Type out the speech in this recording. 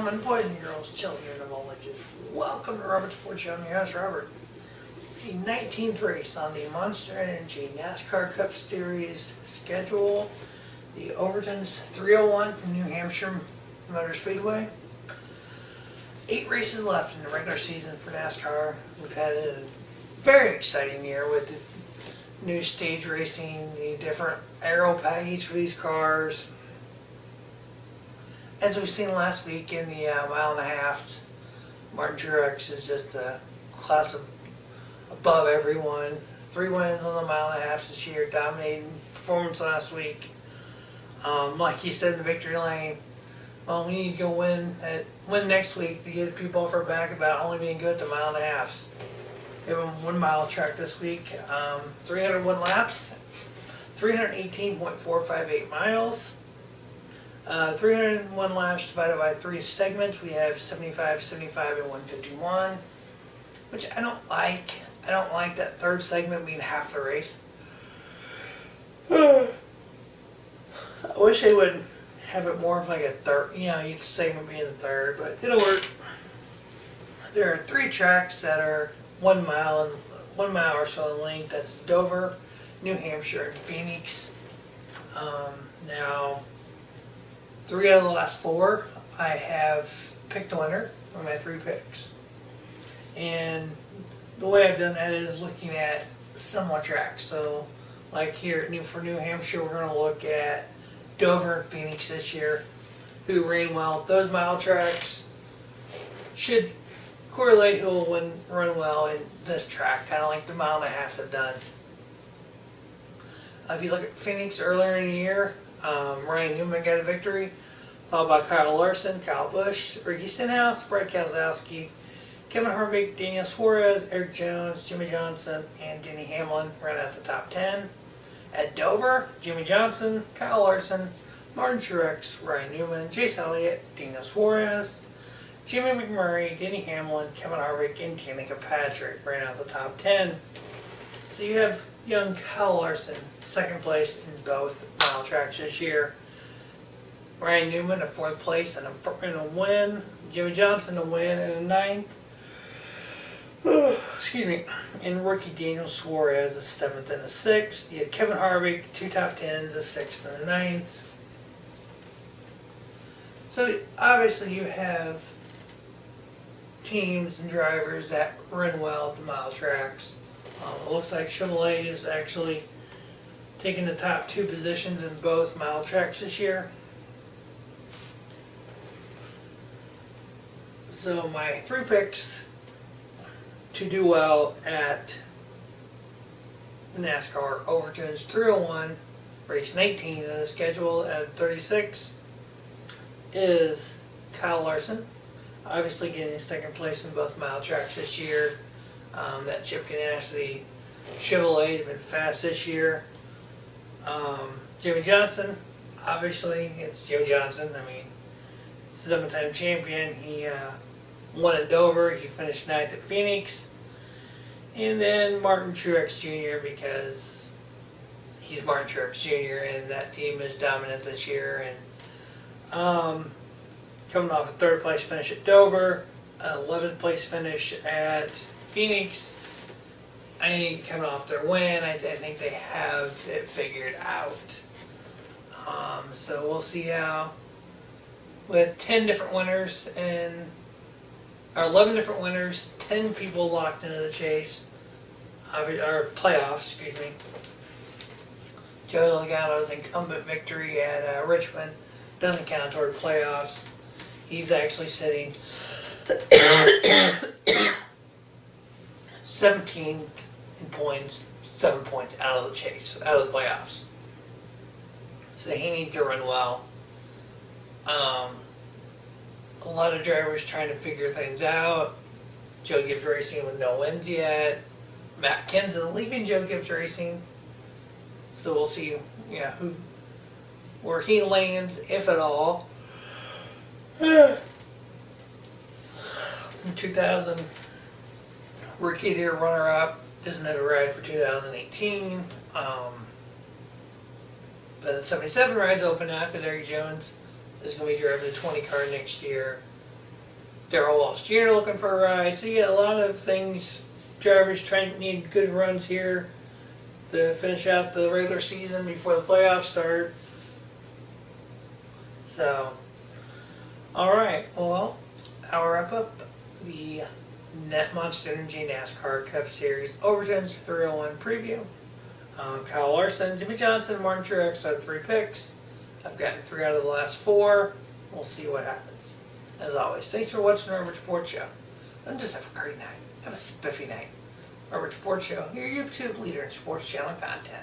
gentlemen, boys and girls, children of all ages, welcome to Robert Sports Show. I'm your host, Robert. The 19th race on the Monster Energy NASCAR Cup Series schedule. The Overton's 301 from New Hampshire Motor Speedway. 8 races left in the regular season for NASCAR. We've had a very exciting year with the new stage racing, the different aero package for these cars. As we've seen last week in the mile and a half, Martin Truex is just a class above everyone. 3 wins on the mile and a half this year, dominating performance last week. Like he said in the victory lane, well, we need to go win next week to get people off our back about only being good at the mile and a halves. We have a 1 mile track this week, 301 laps, 318.458 miles. 301 laps divided by 3 segments. We have 75, 75, and 151, which I don't like. I don't like that third segment being half the race. I wish they would have it more of like a third, each segment being the third, but it'll work. There are 3 tracks that are 1 mile or so in length. That's Dover, New Hampshire, and Phoenix. Now, 3 out of the last 4, I have picked a winner for my 3 picks. And the way I've done that is looking at similar tracks. So, like here for New Hampshire, we're going to look at Dover and Phoenix this year, who ran well. Those mile tracks should correlate who will run well in this track, kind of like the mile and a half have done. If you look at Phoenix earlier in the year, Ryan Newman got a victory, followed by Kyle Larson, Kyle Busch, Ricky Stenhouse, Brett Keselowski, Kevin Harvick, Daniel Suarez, Eric Jones, Jimmy Johnson, and Denny Hamlin ran out the top 10. At Dover, Jimmy Johnson, Kyle Larson, Martin Truex, Ryan Newman, Chase Elliott, Daniel Suarez, Jimmy McMurray, Denny Hamlin, Kevin Harvick, and Danica Patrick ran out the top 10. So you have young Kyle Larson, 2nd place in both mile tracks this year. Ryan Newman, a 4th place and a win. Jimmy Johnson, a win and a 9th. Excuse me. And rookie Daniel Suarez, a 7th and a 6th. You had Kevin Harvick, 2 top 10s, a 6th and a 9th. So obviously you have teams and drivers that run well at the mile tracks. It looks like Chevrolet is actually taking the top 2 positions in both mile tracks this year. So my 3 picks to do well at NASCAR: Overton's 301, race 19 on the schedule at 36, is Kyle Larson, obviously getting 2nd place in both mile tracks this year. That Chip Ganassi Chevrolet has been fast this year. Jimmy Johnson, obviously it's Jimmy Johnson. I mean, 7-time champion. He won at Dover. He finished 9th at Phoenix. And then Martin Truex Jr. because he's Martin Truex Jr. and that team is dominant this year. And coming off a 3rd place finish at Dover, an 11th place finish at Phoenix. I think coming off their win, I think they have it figured out. So we'll see how, with 10 different winners or 11 different winners, 10 people locked into the chase, or playoffs, excuse me. Joey Logano's incumbent victory at Richmond doesn't count toward playoffs. He's actually sitting 17 in points, 7 points out of the chase, out of the playoffs. So he needs to run well. A lot of drivers trying to figure things out. Joe Gibbs Racing with no wins yet. Matt Kenseth leaving Joe Gibbs Racing. So we'll see, where he lands, if at all. In 2000, Rookie of the Year runner-up isn't it a ride for 2018. The 77 rides open now because Eric Jones is going to be driving the 20 car next year. Darrell Walsh Jr. looking for a ride. So you get a lot of things. Drivers trying to need good runs here to finish out the regular season before the playoffs start. So, alright, well, I'll wrap up the Monster Energy NASCAR Cup Series Overton's 301 preview. Kyle Larson, Jimmy Johnson, Martin Truex had 3 picks. I've gotten 3 out of the last 4. We'll see what happens. As always, thanks for watching the Robert Sports Show. And just have a great night. Have a spiffy night. Robert Sports Show, your YouTube leader in sports channel content.